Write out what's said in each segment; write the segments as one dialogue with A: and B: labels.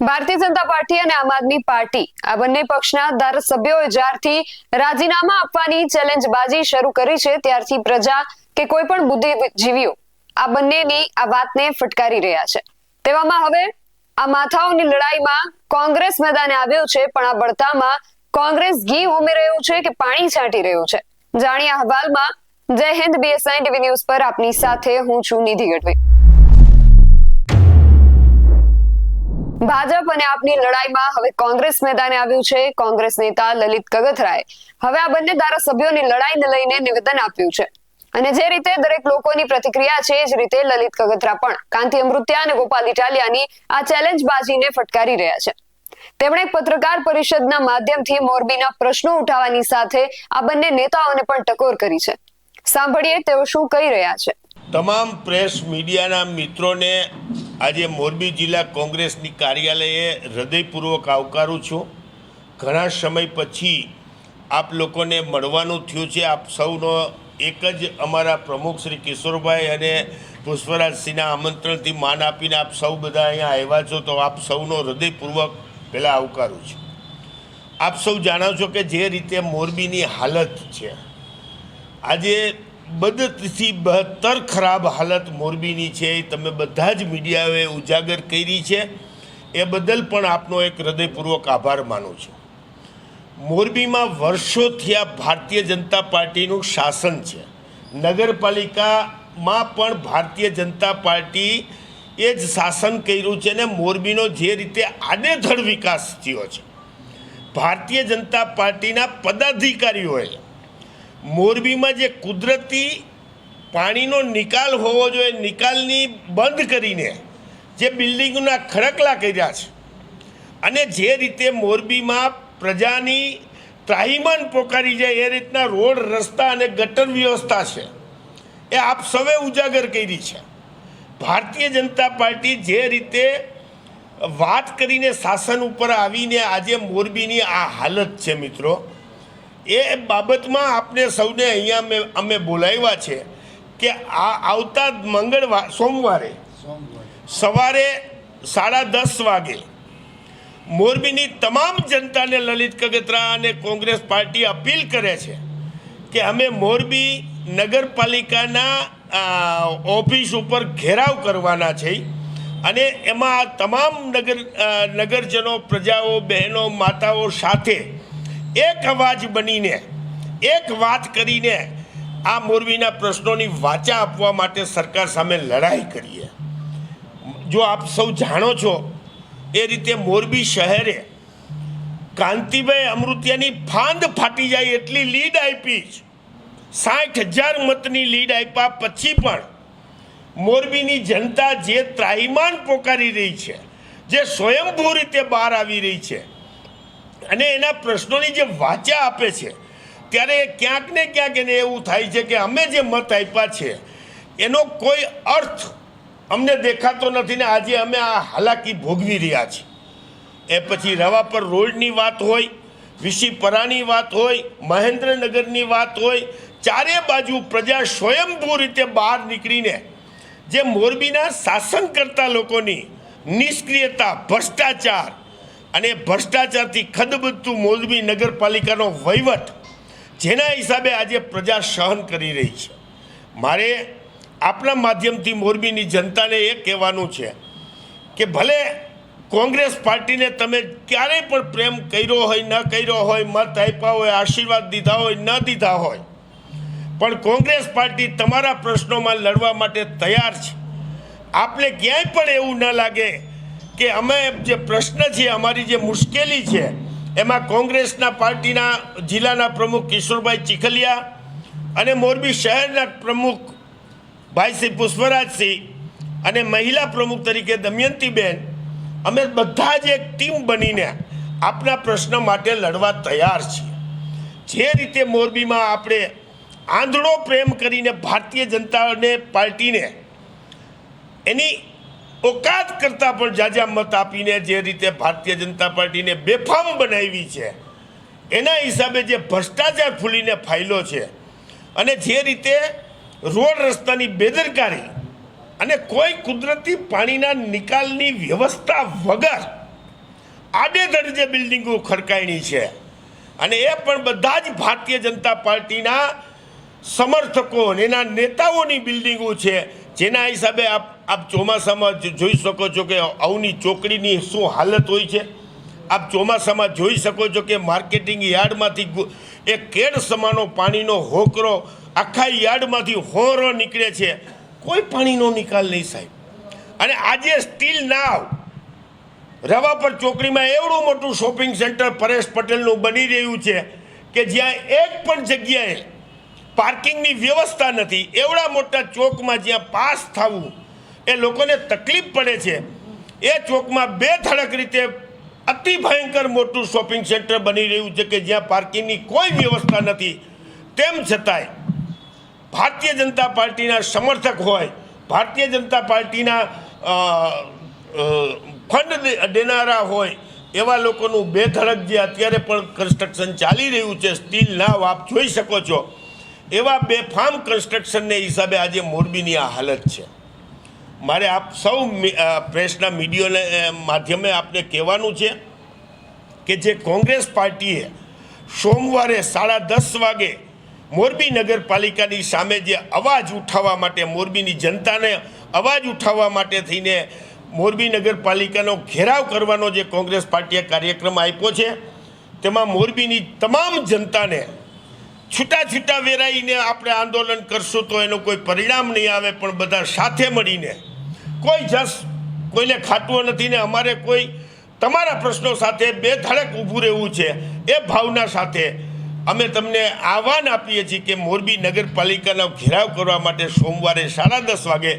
A: Bharatiya Janata party અને આમ આદમી party આ બંને પક્ષના ધારાસભ્યોએ જ્યારથી રાજીનામા આપવાની ચેલેન્જબાજી શરૂ કરી છે ત્યારથી પ્રજા કે કોઈ પણ બુદ્ધિજીવીઓ આ બંનેની આ વાતને ફટકારી રહ્યા છે। તેવામાં હવે આ માથાઓની લડાઈમાં કોંગ્રેસ મેદાને આવ્યું છે, પણ આ બળતામાં કોંગ્રેસ ઘી ઉમેરી રહ્યું છે કે પાણી છાંટી રહ્યું છે, જાણીએ અહેવાલમાં। જય હિન્દ, BSI TV ન્યૂઝ પર આપની સાથે હું છું નિધિ ગઢવી। ભાજપ અને આપની લડાઈમાં હવે કોંગ્રેસ મેદાને આવ્યું છે। કોંગ્રેસ નેતા લલિત કગથરાએ હવે આ બંને ધારાસભ્યોની લડાઈને લઈને નિવેદન આપ્યું છે અને જે રીતે દરેક લોકોની પ્રતિક્રિયા છે એ જ રીતે લલિત કગથરા પણ કાંતિ અમૃત્યા અને ગોપાલ ઇટાલિયાની આ ચેલેન્જબાજીને ફટકારી રહ્યા છે। તેમણે એક પત્રકાર પરિષદના માધ્યમથી મોરબીના પ્રશ્નો ઉઠાવવાની સાથે આ બંને નેતાઓને પણ ટકોર કરી છે। સાંભળીએ તેઓ શું કહી રહ્યા છે।
B: તમામ પ્રેસ મીડિયાના મિત્રોને આજે મોરબી જિલ્લા કોંગ્રેસની કાર્યાલયે હૃદયપૂર્વક આવકારું છું। ઘણા સમય પછી આપ લોકોને મળવાનું થયું છે। આપ સૌનો એક જ અમારા પ્રમુખ શ્રી કિશોરભાઈ અને પુષ્પરાજસિંહના આમંત્રણથી માન આપીને આપ સૌ બધા અહીંયા આવ્યા છો, તો આપ સૌનો હૃદયપૂર્વક પહેલાં આવકારું છું। આપ સૌ જાણો છો કે જે રીતે મોરબીની હાલત છે, આજે બદથી બદતર ખરાબ હાલત મોરબીની છે, એ તમે બધા જ મીડિયાએ ઉજાગર કરી છે, એ બદલ પણ આપનો એક હૃદયપૂર્વક આભાર માનું છું। મોરબીમાં વર્ષોથી આ ભારતીય જનતા પાર્ટીનું શાસન છે। નગરપાલિકામાં પણ ભારતીય જનતા પાર્ટી એ જ શાસન કર્યું છે ને મોરબીનો જે રીતે આડેધડ વિકાસ થયો છે, ભારતીય જનતા પાર્ટીના પદાધિકારીઓએ મોરબીમાં જે કુદરતી પાણીનો નિકાલ હોવો જોઈએ, નિકાલની બંધ કરીને જે બિલ્ડિંગોના ખડકલા કર્યા છે અને જે રીતે મોરબીમાં પ્રજાની ત્રાહિમામ પોકારી જાય એ રીતના રોડ, રસ્તા અને ગટર વ્યવસ્થા છે, એ આપ સૌએ ઉજાગર કરી છે। ભારતીય જનતા પાર્ટી જે રીતે વાત કરીને શાસન ઉપર આવીને આજે મોરબીની આ હાલત છે મિત્રો, એ બાબતમાં આપને સૌને અહીંયા અમે બોલાવ્યા છે કે આ આવતા સોમવારે સવારે 10:30 વાગે મોરબીની તમામ જનતાને લલિત કગથરા અને કોંગ્રેસ પાર્ટી અપીલ કરે છે કે અમે મોરબી નગરપાલિકાના ઓફિસ ઉપર ઘેરાવ કરવાના છે અને એમાં તમામ નગરજનો, પ્રજાઓ, બહેનો, માતાઓ સાથે એક અવાજ બનીને એક વાત કરીને આ મોરબીના પ્રશ્નોની વાચા આપવા માટે સરકાર સામે લડાઈ કરીએ। જો આપ સૌ જાણો છો એ રીતે મોરબી શહેરે કાંતિભાઈ અમૃતિયાની ફાંદ ફાટી જાય એટલી લીડ આપી છે। 60,000 મતની લીડ આપ્યા પછી પણ મોરબીની જનતા જે ત્રાહિમામ પોકારી રહી છે, જે સ્વયંભૂ રીતે બહાર આવી રહી છે અને એના પ્રશ્નોની જે વાચા આપે છે, ત્યારે ક્યાંક ને ક્યાંક એને એવું થાય છે કે અમે જે મત આપ્યા છે એનો કોઈ અર્થ અમને દેખાતો નથી ને આજે અમે આ હાલાકી ભોગવી રહ્યા છીએ। એ પછી રવાપર રોડની વાત હોય, વિશીપરાની વાત હોય, મહેન્દ્રનગરની વાત હોય, ચારે બાજુ પ્રજા સ્વયંભૂ રીતે બહાર નીકળીને જે મોરબીના શાસન કરતા લોકોની નિષ્ક્રિયતા, ભ્રષ્ટાચાર અને ભ્રષ્ટાચારથી ખદબદતું મોરબી નગરપાલિકાનો વહીવટ, જેના હિસાબે આજે પ્રજા સહન કરી રહી છે। મારે આપના માધ્યમથી મોરબીની જનતાને એ કહેવાનું છે કે ભલે કોંગ્રેસ પાર્ટીને તમે ક્યારેય પણ પ્રેમ કર્યો હોય, ન કર્યો હોય, મત આપ્યા હોય, આશીર્વાદ દીધા હોય, ન દીધા હોય, પણ કોંગ્રેસ પાર્ટી તમારા પ્રશ્નોમાં લડવા માટે તૈયાર છે। આપને ક્યાંય પણ એવું ન લાગે કે અમે જે પ્રશ્ન છે, અમારી જે મુશ્કેલી છે, એમાં કોંગ્રેસના પાર્ટીના જિલ્લાના પ્રમુખ કિશોરભાઈ ચીખલિયા અને મોરબી શહેરના પ્રમુખ ભાઈ શ્રી પુષ્પરાજસિંહ અને મહિલા પ્રમુખ તરીકે દમયંતીબેન, અમે બધા જ એક ટીમ બનીને આપના પ્રશ્ન માટે લડવા તૈયાર છીએ। જે રીતે મોરબીમાં આપણે આંધળો પ્રેમ કરીને ભારતીય જનતા પાર્ટીને એની ઓકાત કરતાં પણ જાજા મત આપીને જે રીતે ભારતીય જનતા પાર્ટીને બેફામ બનાવી છે, એના હિસાબે જે ભ્રષ્ટાચાર ફૂલીને ફાયલો છે અને જે રીતે રોડ રસ્તાની બેદરકારી અને કોઈ કુદરતી પાણીના નિકાલની વ્યવસ્થા વગર આડેધડ જે બિલ્ડિંગો ખડકાયણી છે અને એ પણ બધા જ ભારતીય જનતા પાર્ટીના સમર્થકો અને એના નેતાઓની બિલ્ડિંગો છે, જેના હિસાબે આપ ચોમાસામાં જોઈ શકો છો કે અવની ચોકડીની શું હાલત હોય છે. આપ ચોમાસામાં જોઈ શકો છો કે માર્કેટિંગ યાર્ડમાંથી એક કેડ સમાનો પાણીનો હોકરો આખા યાર્ડમાંથી હોરો નીકળે છે. કોઈ પાણીનો નિકાલ નહીં સાહેબ. અને આજે સ્ટીલ નાવ રવાપર ચોકડીમાં એવડું મોટું શોપિંગ સેન્ટર પરેશ પટેલનું બની રહ્યું છે કે જ્યાં એક પણ જગ્યાએ પાર્કિંગની વ્યવસ્થા નથી. એવડા મોટા ચોકમાં જ્યાં પાસ થવું એ લોકોને તકલીફ પડે છે, એ ચોકમાં બે ધડક રીતે અતિ ભયંકર મોટું શોપિંગ સેન્ટર બની રહ્યું છે કે જ્યાં પાર્કિંગની કોઈ વ્યવસ્થા નથી. તેમ છતાંય ભારતીય જનતા પાર્ટીના સમર્થક હોય, ભારતીય જનતા પાર્ટીના ફંડ દેનારા હોય એવા લોકોનું બેધડક જે અત્યારે પણ કન્સ્ટ્રક્શન ચાલી રહ્યું છે સ્ટીલ નાવ આપ જોઈ શકો છો, એવા બેફામ કન્સ્ટ્રક્શનને હિસાબે આજે મોરબીની આ હાલત છે. મારે આપ સૌ પ્રેસના મીડિયાને માધ્યમે આપને કહેવાનું છે કે જે કોંગ્રેસ પાર્ટીએ સોમવારે 10:30 વાગે મોરબી નગરપાલિકાની સામે જે અવાજ ઉઠાવવા માટે, મોરબીની જનતાને અવાજ ઉઠાવવા માટે થઈને મોરબી નગરપાલિકાનો ઘેરાવ કરવાનો જે કોંગ્રેસ પાર્ટીએ કાર્યક્રમ આપ્યો છે, તેમાં મોરબીની તમામ જનતાને છૂટા વેરાઈને આપણે આંદોલન કરશું તો એનું કોઈ પરિણામ નહીં આવે, પણ બધા સાથે મળીને કોઈ કોઈને ખાટવો નથી ને અમારે કોઈ તમારા પ્રશ્નો સાથે બેધડક ઊભું રહેવું છે, એ ભાવના સાથે અમે તમને આહ્વાન આપીએ છીએ કે મોરબી નગરપાલિકાનો ઘેરાવ કરવા માટે સોમવારે 10:30 વાગે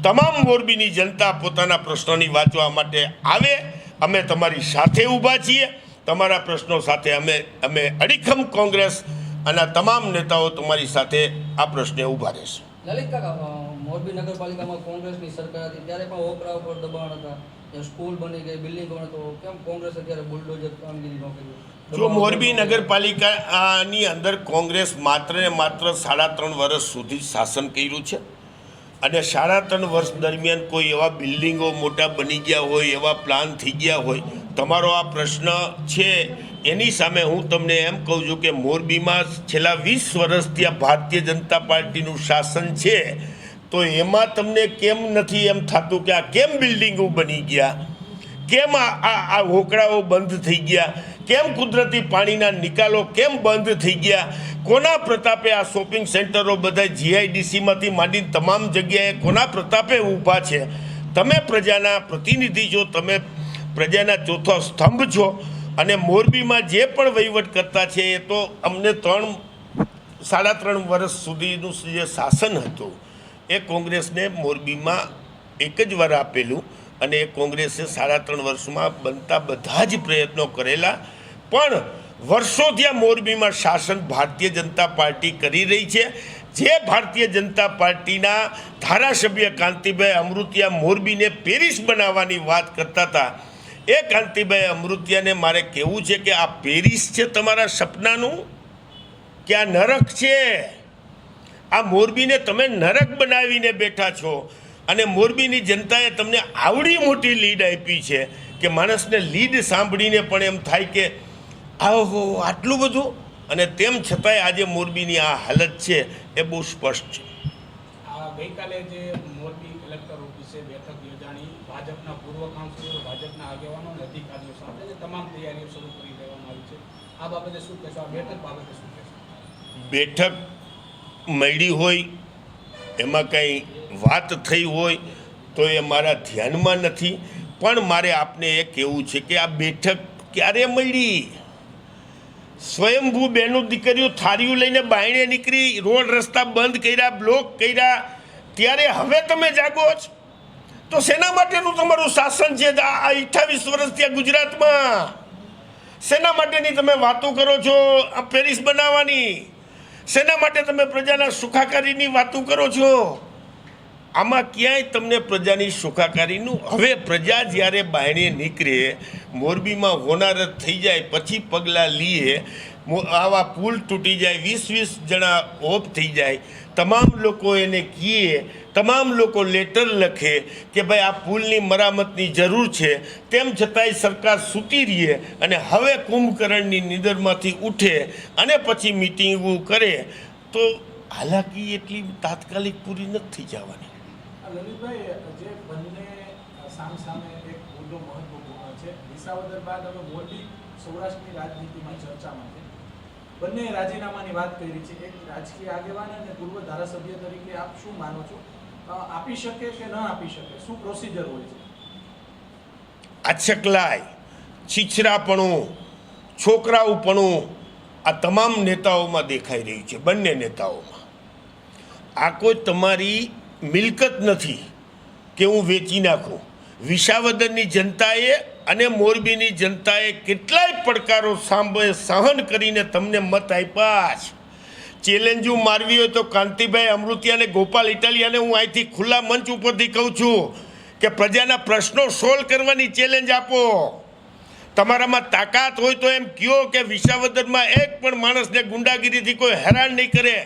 B: તમામ મોરબીની જનતા પોતાના પ્રશ્નોની વાંચવા માટે આવે. અમે તમારી સાથે ઊભા છીએ. તમારા પ્રશ્નો સાથે અમે અડીખમ કોંગ્રેસ અને તમામ નેતાઓ તમારી સાથે આ પ્રશ્ને ઊભા રહેશે.
C: લલિત કાકા, મોરબી નગરપાલિકામાં કોંગ્રેસની સરકાર હતી ત્યારે પણ ઓપરા ઉપર દબાણ હતા, સ્કૂલ બની ગઈ, બિલ્ડિંગ બની, તો કેમ કોંગ્રેસ અત્યારે બુલડોઝર કામગીરી ન કરી?
B: જો મોરબી નગરપાલિકાની અંદર કોંગ્રેસ માત્ર ને માત્ર 3.5 વર્ષ સુધી શાસન કર્યું છે અને 3.5 વર્ષ દરમિયાન કોઈ એવા બિલ્ડિંગો મોટા બની ગયા હોય, એવા પ્લાન થઈ ગયા હોય. તમારો આ પ્રશ્ન છે એની સામે હું તમને એમ કહું છું કે મોરબીમાં છેલ્લા 20 વર્ષથી આ ભારતીય જનતા પાર્ટીનું શાસન છે, તો એમાં તમને કેમ નથી એમ થતું કે આ કેમ બિલ્ડિંગો બની ગયા, કેમ આ હોકળાઓ બંધ થઈ ગયા, કેમ કુદરતી પાણીના નિકાલો કેમ બંધ થઈ ગયા, કોના પ્રતાપે આ શોપિંગ સેન્ટરો બધા જીઆઈડીસીમાંથી માંડીને તમામ જગ્યાએ કોના પ્રતાપે ઊભા છે? તમે પ્રજાના પ્રતિનિધિ છો, તમે પ્રજાના ચોથો સ્તંભ છો અને મોરબીમાં જે પણ વહીવટ કરતા છે એ તો અમને 3.5 વર્ષ સુધીનું જે શાસન હતું એ કોંગ્રેસને મોરબીમાં એક જ વાર આપેલું અને એ કોંગ્રેસે 3.5 વર્ષમાં બનતા બધા જ પ્રયત્નો કરેલા, પણ વર્ષોથી આ મોરબીમાં શાસન ભારતીય જનતા પાર્ટી કરી રહી છે. જે ભારતીય જનતા પાર્ટીના ધારાસભ્ય કાંતિભાઈ અમૃતિયા મોરબીને પેરિસ બનાવવાની વાત કરતા હતા, એ કાંતિભાઈ અમૃતિયાને મારે કહેવું છે કે આ પેરિસ છે તમારા સપનાનું કે આ નરક છે? આ મોરબીને તમે નરક બનાવીને બેઠા છો અને મોરબીની જનતાએ તમને આવડી મોટી લીડ આપી છે કે માણસને લીડ સાંભળીને પણ એમ થાય કે આહો આટલું બધું, અને તેમ છતાંય આજે મોરબીની આ હાલત છે એ બહુ સ્પષ્ટ છે.
D: ગઈકાલે જે મોરબી કલેક્ટર ઓફિસે બેઠક યોજાણી, ભાજપના પૂર્વ કાઉન્સિલરો, ભાજપના આગેવાનો અને અધિકારીઓ સાથે જે તમામ તૈયારીઓ શરૂ કરી દેવામાં આવી છે, આ બાબતે શું કહેશો? આ બેઠક બાબતે શું કહેશો?
B: બેઠક મળી હોય, એમાં કંઈ વાત થઈ હોય તો એ મારા ધ્યાનમાં નથી, પણ મારે આપને એ કહેવું છે કે આ બેઠક ક્યારે મળી? સ્વયંભૂ બહેનો દીકરીઓ થાળીઓ લઈને બાયણે નીકળી, રોડ રસ્તા બંધ કર્યા, બ્લોક કર્યા, ત્યારે હવે તમે જાગો છો? તો શેના માટેનું તમારું શાસન છે? આ 28 વર્ષથી આ ગુજરાતમાં શેના માટેની તમે વાતો કરો છો? આ પેરિસ બનાવવાની શેના માટે તમે પ્રજાના સુખાકારીની વાતો કરો છો? આમાં ક્યાંય તમને પ્રજાની સુખાકારીનું, હવે પ્રજા જ્યારે બાયણે નીકળે, મોરબીમાં હોનારત થઈ જાય પછી પગલાં લઈએ, આવા પુલ તૂટી જાય, 20-20 જણા ઓફ થઈ જાય, તમામ લોકો એને કહે, તમામ લોકો લેટર લખે કે ભાઈ આ પુલની મરામતની જરૂર છે, તેમ છતાંય સરકાર સૂતી રહીએ અને હવે કુંભકર્ણની નિંદરમાંથી ઉઠે અને પછી મિટિંગો કરે તો હાલાકી એટલી તાત્કાલિક પૂરી નથી થઈ જવાની.
E: લલિતભાઈ, જે બંને સામે એક મુદ્દો મહત્વપૂર્ણ છે. વિસાવદર બાદ હવે મોરબી સૌરાષ્ટ્રની રાજનીતિમાં ચર્ચામાં છે. બંને રાજીનામાની વાત કરી છે. એક રાજકીય આગેવાન અને પૂર્વ ધારાસભ્ય તરીકે આપ શું માનો છો? આપી શકે કે ન આપી શકે? શું પ્રોસિજર હોય છે?
B: આછકલાય, છીછરાપણું, છોકરાઓપણું આ તમામ નેતાઓમાં દેખાઈ રહ્યું છે. બંને નેતાઓમાં આ કોઈ તમારી મિલકત નથી કે હું વેચી નાખું. વિસાવદરની જનતાએ અને મોરબીની જનતાએ કેટલાય પડકારો સહન કરીને તમને મત આપ્યા છે. ચેલેન્જો મારવી હોય તો કાંતિભાઈ અમૃતિયા અને ગોપાલ ઇટાલિયાને હું અહીંથી ખુલ્લા મંચ ઉપરથી કહું છું કે પ્રજાના પ્રશ્નો સોલ્વ કરવાની ચેલેન્જ આપો. તમારામાં તાકાત હોય તો એમ કહો કે વિસાવદરમાં એક પણ માણસને ગુંડાગીરીથી કોઈ હેરાન નહીં કરે,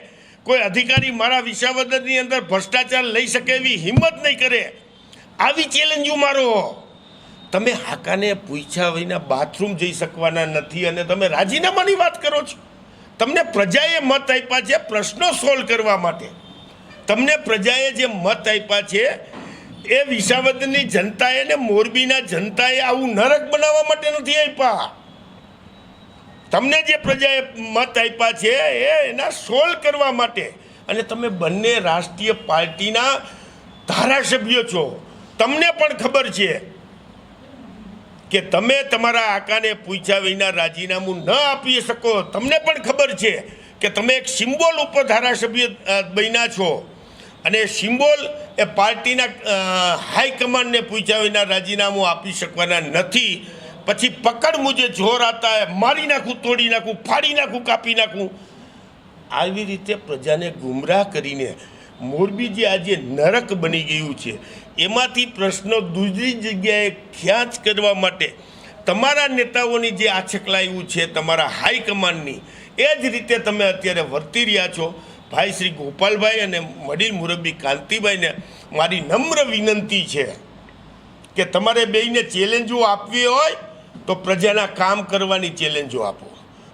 B: કોઈ અધિકારી મારા વિસાવદરની અંદર ભ્રષ્ટાચાર લઈ શકે એવી હિંમત નહીં કરે. આવી ચેલેન્જો મારો. તમે હાકાને પૂછ્યા વિના બાથરૂમ જઈ શકવાના નથી અને તમે રાજીનામાની વાત કરો છો. તમને પ્રજાએ મત આપ્યા છે પ્રશ્નો સોલ્વ કરવા માટે. તમને પ્રજાએ જે મત આપ્યા છે એ વિસાવદરની જનતાએ ને મોરબીના જનતાએ આવું નરક બનાવવા માટે નથી આપ્યા. તમને જે પ્રજાએ મત આપ્યા છે એના સોલ્વ કરવા માટે. અને તમે બંને રાષ્ટ્રીય પાર્ટીના ધારાસભ્યો છો. તમને પણ ખબર છે કે તમે તમારા આકાને પૂછ્યા વિના રાજીનામું ન આપી શકો. તમને પણ ખબર છે કે તમે એક સિમ્બોલ ઉપર ધારાસભ્ય બન્યા છો અને સિમ્બોલ એ પાર્ટીના હાઈકમાન્ડને પૂછ્યા વિના રાજીનામું આપી શકવાના નથી. પછી પકડ મુજે જોર આતા હે, મારી નાખું, તોડી નાખું, ફાડી નાખું, કાપી નાખું. આવી રીતે પ્રજાને ગુમરાહ કરીને મોરબી જે આજે નરક બની ગયું છે એમાંથી પ્રશ્નો દૂસરી જગ્યાએ ખ્યાંચ કરવા માટે તમારા નેતાઓની જે આછકલાયું છે, તમારા હાઈકમાન્ડની, એ જ રીતે તમે અત્યારે વર્તી રહ્યા છો. ભાઈ શ્રી ગોપાલભાઈ અને વડીલ મુરબ્બી કાંતિભાઈને મારી નમ્ર વિનંતી છે કે તમારે બેયને ચેલેન્જો આપવી હોય તો પ્રજાના કામ કરવાની ચેલેન્જો આપો.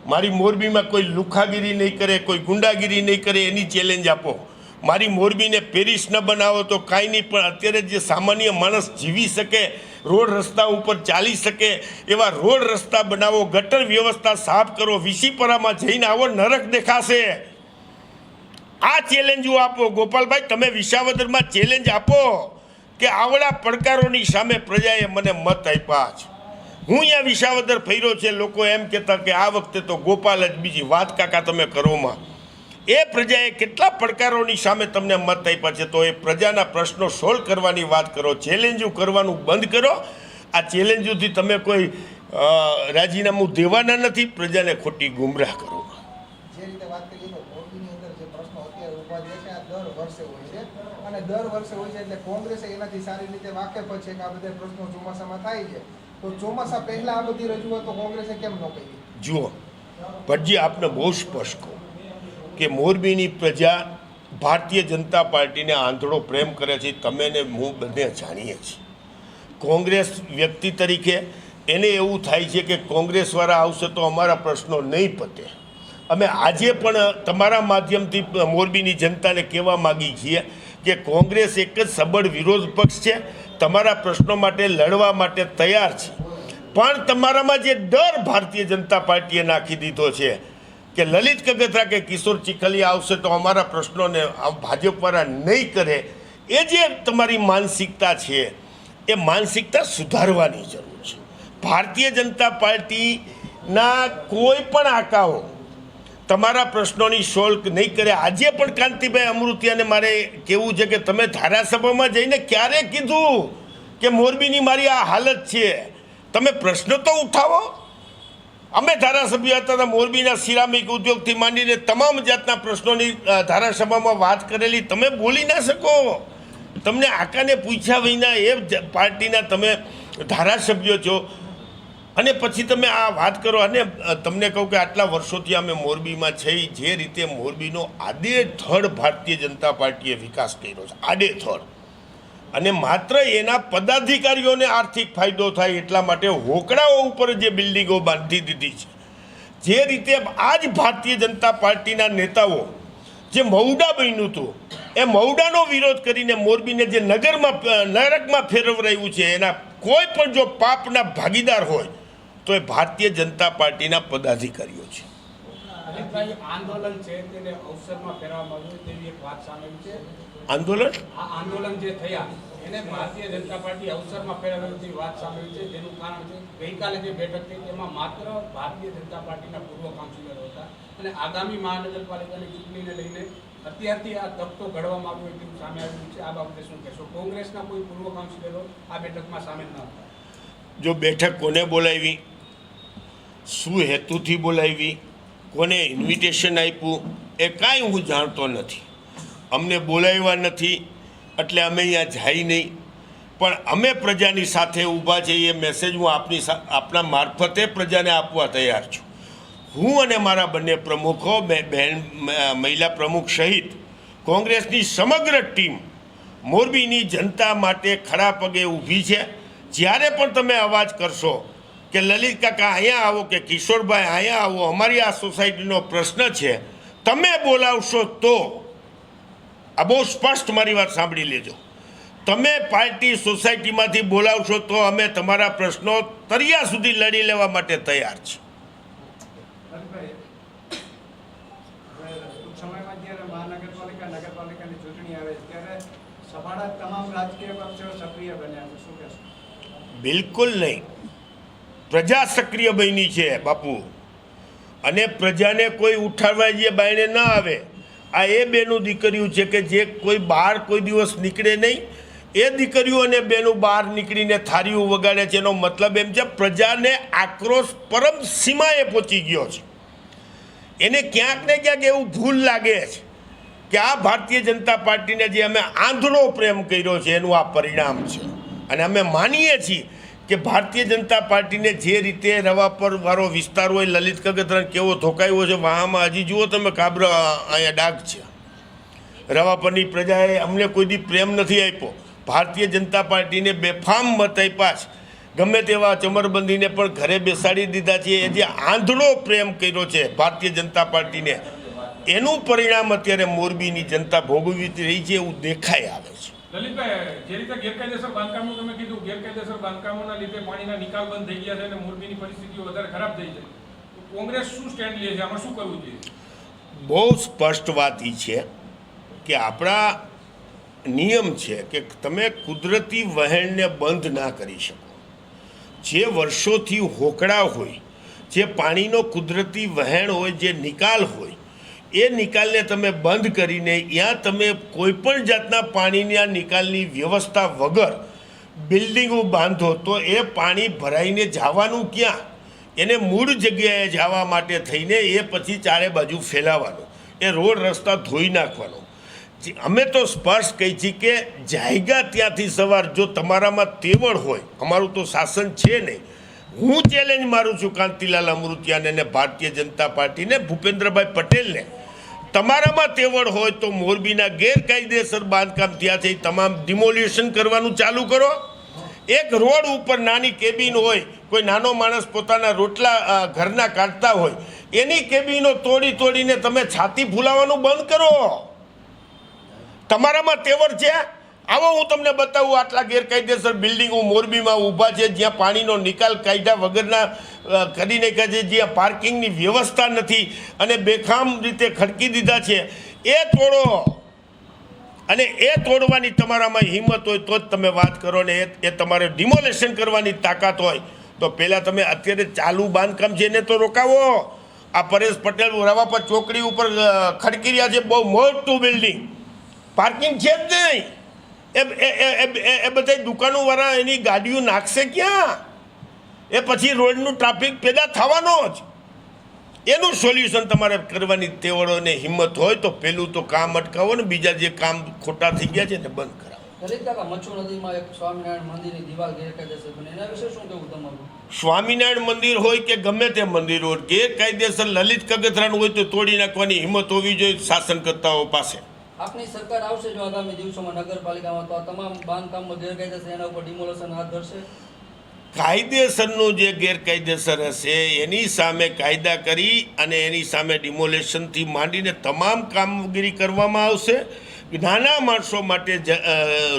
B: મારી મોરબીમાં કોઈ લુખાગીરી નહીં કરે, કોઈ ગુંડાગીરી નહીં કરે એની ચેલેન્જ આપો. મારી મોરબીને પેરિસ ન બનાવો તો કાંઈ નહીં, પણ અત્યારે જે સામાન્ય માણસ જીવી શકે, રોડ રસ્તા ઉપર ચાલી શકે એવા રોડ રસ્તા બનાવો, ગટર વ્યવસ્થા સાફ કરો. વિસીપરામાં જઈને આવો નરક દેખાશે. આ ચેલેન્જો આપો. ગોપાલભાઈ, તમે વિસાવદરમાં ચેલેન્જ આપો કે આવડા પડકારોની સામે પ્રજાએ મને મત આપ્યા છે. હું અહીંયા વિસાવદર ફર્યો છે, લોકો એમ કહેતા કે આ વખતે તો ગોપાલ જ, બીજી વાત કાકા તમે કરોમાં. એ પ્રજાએ કેટલા પડકારોની સામે તમને મત આપ્યા છે, તો એ પ્રજાના પ્રશ્નો સોલ્વ કરવાની વાત કરો. ચેલેન્જો કરવાનું બંધ કરો. આ ચેલેન્જોથી તમે કોઈ રાજીનામું દેવાના નથી. પ્રજાને ખોટી ગુમરાહ કરો.
F: જે રીતે વાત કરીએ તો મોરબીની અંદર જે પ્રશ્નો અત્યારે ઊભા છે આ દર વર્ષે હોય છે અને દર વર્ષે હોય છે એટલે કોંગ્રેસે એનાથી સારી રીતે વાકેફ છે કે આ બધા પ્રશ્નો ચોમાસામાં થાય છે. તો ચોમાસા પહેલા આ બધી રજૂઆતો કોંગ્રેસે કેમ ન કરી?
B: જુઓ ભટજી, આપને બહુ સ્પષ્ટ કહું કે મોરબીની પ્રજા ભારતીય જનતા પાર્ટીને આંધળો પ્રેમ કરે છે. તમે ને હું બંને જાણીએ છીએ. કોંગ્રેસ વ્યક્તિ તરીકે એને એવું થાય છે કે કોંગ્રેસવાળા આવશે તો અમારા પ્રશ્નો નહીં પતે. અમે આજે પણ તમારા માધ્યમથી મોરબીની જનતાને કહેવા માગીએ છીએ કે કોંગ્રેસ એક જ સબળ વિરોધ પક્ષ છે. તમારા પ્રશ્નો માટે લડવા માટે તૈયાર છે. પણ તમારામાં જે ડર ભારતીય જનતા પાર્ટીએ નાખી દીધો છે કે લલિત કગથરા કે કિશોર ચીખલિયા આવશે તો અમારા પ્રશ્નોને ભાજપવાળા નહીં કરે, એ જે તમારી માનસિકતા છે એ માનસિકતા સુધારવાની જરૂર છે. ભારતીય જનતા પાર્ટીના કોઈ પણ આકાઓ તમારા પ્રશ્નોની સોલ્વ નહીં કરે. આજે પણ કાંતિભાઈ અમૃતિયાને મારે કહેવું છે કે તમે ધારાસભામાં જઈને ક્યારે કીધું કે મોરબીની મારી આ હાલત છે? તમે પ્રશ્નો તો ઉઠાવો. અમે ધારાસભ્ય હતા, મોરબીના સિરામિક ઉદ્યોગથી માંડીને તમામ જાતના પ્રશ્નોની ધારાસભામાં વાત કરેલી. તમે બોલી ના શકો. તમને આકાને પૂછ્યા વિના એ પાર્ટીના તમે ધારાસભ્યો છો. અને પછી તમે આ વાત કરો અને તમને કહું કે આટલા વર્ષોથી અમે મોરબીમાં છે જે રીતે મોરબીનો આડેધડ ભારતીય જનતા પાર્ટીએ વિકાસ કર્યો છે, આડેધડ, અને માત્ર એના પદાધિકારીઓને આર્થિક ફાયદો થાય એટલા માટે હોકડાઓ ઉપર જે બિલ્ડિંગો બાંધી દીધી છે, જે રીતે આ જ ભારતીય જનતા પાર્ટીના નેતાઓ જે મહુડા બન્યું હતું એ મહુડાનો વિરોધ કરીને મોરબીને જે નરકમાં ફેરવરાયું છે, એના કોઈ પણ જો પાપના ભાગીદાર હોય તો એ ભારતીય જનતા પાર્ટીના પદાધિકારીઓ છે.
D: અજીતભાઈ, આંદોલન છે તેને અવસરમાં ફેરવવામાં આવ્યું તેવી એક વાત સામે આવી છે.
B: આંદોલન
D: આ આંદોલન જે થયા એને ભારતીય જનતા પાર્ટી અવસરમાં ફેરવવાની તેવી વાત સામે આવી છે. જેનું કારણ છે ગઈકાલે જે બેઠક થઈ તેમાં માત્ર ભારતીય જનતા પાર્ટીના પૂર્વ કાઉન્સિલરો હતા અને આગામી મહાનગરપાલિકાની ચૂંટણીને લઈને અત્યારથી આ તબતો ઘડવામાં આવ્યો તેવું સામે આવ્યું છે. આ બાબતે શું કહેશો? કોંગ્રેસના કોઈ પૂર્વ કાઉન્સિલરો આ બેઠકમાં સામેલ ન હતા.
B: જો બેઠક કોને બોલાવી, શું હેતુથી બોલાવી, કોને ઇન્વિટેશન આપ્યું, એ કાંઈ હું જાણતો નથી. અમને બોલાવ્યા નથી એટલે અમે અહીંયા જાય નહીં, પણ અમે પ્રજાની સાથે ઊભા છીએ એ મેસેજ હું આપના મારફતે પ્રજાને આપવા તૈયાર છું. હું અને મારા બંને પ્રમુખો, બહેન મહિલા પ્રમુખ સહિત કોંગ્રેસની સમગ્ર ટીમ મોરબીની જનતા માટે ખડા પગે ઊભી છે. જ્યારે પણ તમે અવાજ કરશો કે લલિત કાકા અહીંયા આવો કે કિશોરભાઈ અહીંયા આવો, અમારી આ સોસાયટીનો પ્રશ્ન છે, તમે બોલાવશો તો, આ બહુ સ્પષ્ટ મારી વાત સાંભળી લેજો, તમે પાર્ટી સોસાયટીમાંથી બોલાવશો તો અમે તમારા પ્રશ્નો તરિયા સુધી લડી લેવા માટે તૈયાર છે.
G: ટૂંક સમયમાં જ્યારે નગરપાલિકાની ચૂંટણી આવે ત્યારે સભાના તમામ રાજકીય પક્ષો સક્રિય બન્યા છે, શું કહેશો?
B: બિલકુલ નહીં. પ્રજા સક્રિય બની છે બાપુ, અને પ્રજાને કોઈ ઉઠાડવા જે બાયણે ન આવે. આ એ બેનું દીકરીઓ છે કે જે કોઈ બહાર કોઈ દિવસ નીકળે નહીં, એ દીકરીઓ અને બેનું બહાર નીકળીને થારીઓ વગાડે છે. એનો મતલબ એમ છે પ્રજાને આક્રોશ પરમ સીમાએ પહોંચી ગયો છે. એને ક્યાંક ને ક્યાંક એવું ભૂલ લાગે છે કે આ ભારતીય જનતા પાર્ટીને જે અમે આંધળો પ્રેમ કર્યો છે એનું આ પરિણામ છે. અને અમે માનીએ છીએ કે ભારતીય જનતા પાર્ટીને જે રીતે રવાપર વાળો વિસ્તાર હોય, લલિત કગથરાને કેવો ધોકાયો છે વાહામાં, હજી જુઓ તમે કાબરા અહીંયા ડાઘ છે. રવાપરની પ્રજાએ અમને કોઈ દી પ્રેમ નથી આપ્યો. ભારતીય જનતા પાર્ટીને બેફામ મત આપ્યા છે. ગમે તેવા ચમરબંધીને પણ ઘરે બેસાડી દીધા છે. એ જે આંધળો પ્રેમ કર્યો છે ભારતીય જનતા પાર્ટીને, એનું પરિણામ અત્યારે મોરબીની જનતા ભોગવી રહી છે એવું દેખાઈ આવે છે.
H: લલિતભાઈ, જે રીતે ગેરકાયદેસર બાંધકામનું તમે કીધું, ગેરકાયદેસર બાંધકામોના લીધે પાણીના નિકાલ બંધ થઈ ગયા છે અને મોરબીની પરિસ્થિતિઓ વધારે ખરાબ થઈ છે, કોંગ્રેસ શું સ્ટેન્ડ લે છે, આમાં શું કરવું જોઈએ?
B: બહુ સ્પષ્ટ વાત એ છે કે આપણા નિયમ છે કે તમે કુદરતી વહેણને બંધ ના કરી શકો. જે વર્ષોથી હોકળા હોય, જે પાણીનો કુદરતી વહેણ હોય, જે નિકાલ હોય, એ નિકાલને તમે બંધ કરીને ત્યાં તમે કોઈપણ જાતના પાણીના નિકાલની વ્યવસ્થા વગર બિલ્ડિંગો બાંધો તો એ પાણી ભરાઈને જવાનું ક્યાં? એને મૂળ જગ્યાએ જવા માટે થઈને એ પછી ચારે બાજુ ફેલાવાનું, એ રોડ રસ્તા ધોઈ નાખવાનો. અમે તો સ્પષ્ટ કહી છીએ કે જાયગા ત્યાંથી સવાર, જો તમારામાં તેવડ હોય, અમારું તો શાસન છે નહીં. હું ચેલેન્જ મારું છું કાંતિલાલ અમૃતિયાને અને ભારતીય જનતા પાર્ટીને, ભૂપેન્દ્રભાઈ પટેલને, તમારામાં તેવડ હોય તો મોરબીના ગેરકાયદેસર બાંધકામ થયા છે એ તમામ ડિમોલિશન કરવાનું ચાલુ કરો. એક રોડ ઉપર નાની કેબિન હોય, કોઈ નાનો માણસ પોતાના રોટલા ઘરના કાઢતા હોય, એની કેબિનો તોડીને તમે છાતી ફૂલાવાનું બંધ કરો. તમારામાં તેવડ છે? આવો હું તમને બતાવું. આટલા ગેરકાયદેસર બિલ્ડિંગો મોરબીમાં ઊભા છે જ્યાં પાણીનો નિકાલ કાયદા વગરના કરી નાખ્યા છે, જ્યાં પાર્કિંગની વ્યવસ્થા નથી અને બેખામ રીતે ખડકી દીધા છે. એ તોડો, અને એ તોડવાની તમારામાં હિંમત હોય તો જ તમે વાત કરો. ને એ તમારે ડિમોલેશન કરવાની તાકાત હોય તો પહેલાં તમે અત્યારે ચાલુ બાંધકામ છે એને તો રોકાવો. આ પરેશ પટેલ રવાપર ચોકડી ઉપર ખડકી રહ્યા છે બહુ મોટું બિલ્ડિંગ, પાર્કિંગ છે જ નહીં. એ બધા દુકાનોવાળા એની ગાડીઓ નાખશે ક્યાં? એ પછી રોડનું ટ્રાફિક પેદા થવાનો જ. એનું સોલ્યુશન તમારે કરવાની તેવડો ને હિંમત હોય તો પહેલું તો કામ અટકાવો ને બીજા જે કામ ખોટા થઈ ગયા છે ને બંધ કરાવો.
C: લલિત કાકા, મચ્છુ નદીમાં એક સ્વામિનારાયણ મંદિરની દિવાલ ગેરકાયદેસર બની, એના વિશે શું કહેવું તમારું?
B: સ્વામિનારાયણ મંદિર હોય કે ગમે તે મંદિર હોય, ગેરકાયદેસર લલિત કગથરાનું હોય તો તોડી નાખવાની હિંમત હોવી જોઈએ શાસનકર્તાઓ પાસે.
C: આપની સરકાર આવશે જો આગામી દિવસોમાં નગરપાલિકામાં, તો આ તમામ બાંધકામમાં ગેરકાયદેસર એના ઉપર ડિમોલેશન હાથ ધરશે?
B: કાયદેસરનું જે ગેરકાયદેસર હશે એની સામે કાયદા કરી અને એની સામે ડિમોલેશનથી માંડીને તમામ કામગીરી કરવામાં આવશે. નાના માણસો માટે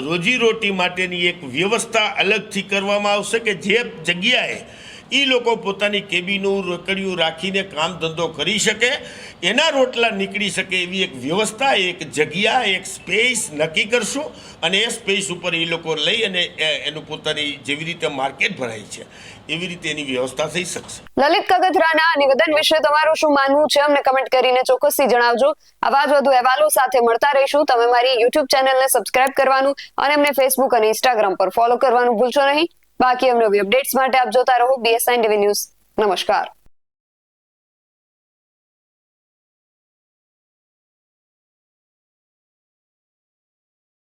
B: રોજીરોટી માટેની એક વ્યવસ્થા અલગથી કરવામાં આવશે કે જે જગ્યાએ એ લોકો પોતાની કેબિનું રોકડિયું રાખીને કામ ધંધો કરી શકે, એના રોટલા નીકળી શકે એવી એક વ્યવસ્થા, એક જગ્યા, એક સ્પેસ નક્કી કરશું અને એ સ્પેસ ઉપર એ લોકો લઈ અને એનું પોતાની જેવી રીતે માર્કેટ ભરાય છે એવી રીતે એની વ્યવસ્થા થઈ શકશે.
A: લલિત કગથરાના નિવેદન વિશે તમારું શું માનવું છે અમને કમેન્ટ કરીને ચોક્કસથી જણાવજો. આવા જ વધુ અહેવાલો સાથે મળતા રહીશું. તમે મારી YouTube ચેનલને સબસ્ક્રાઇબ કરવાનું અને અમને Facebook અને Instagram પર ફોલો કરવાનું ભૂલશો નહીં. બાકી અવનવી અપડેટ્સ માટે આપ જોતા રહો BSN TV ન્યૂઝ. નમસ્કાર.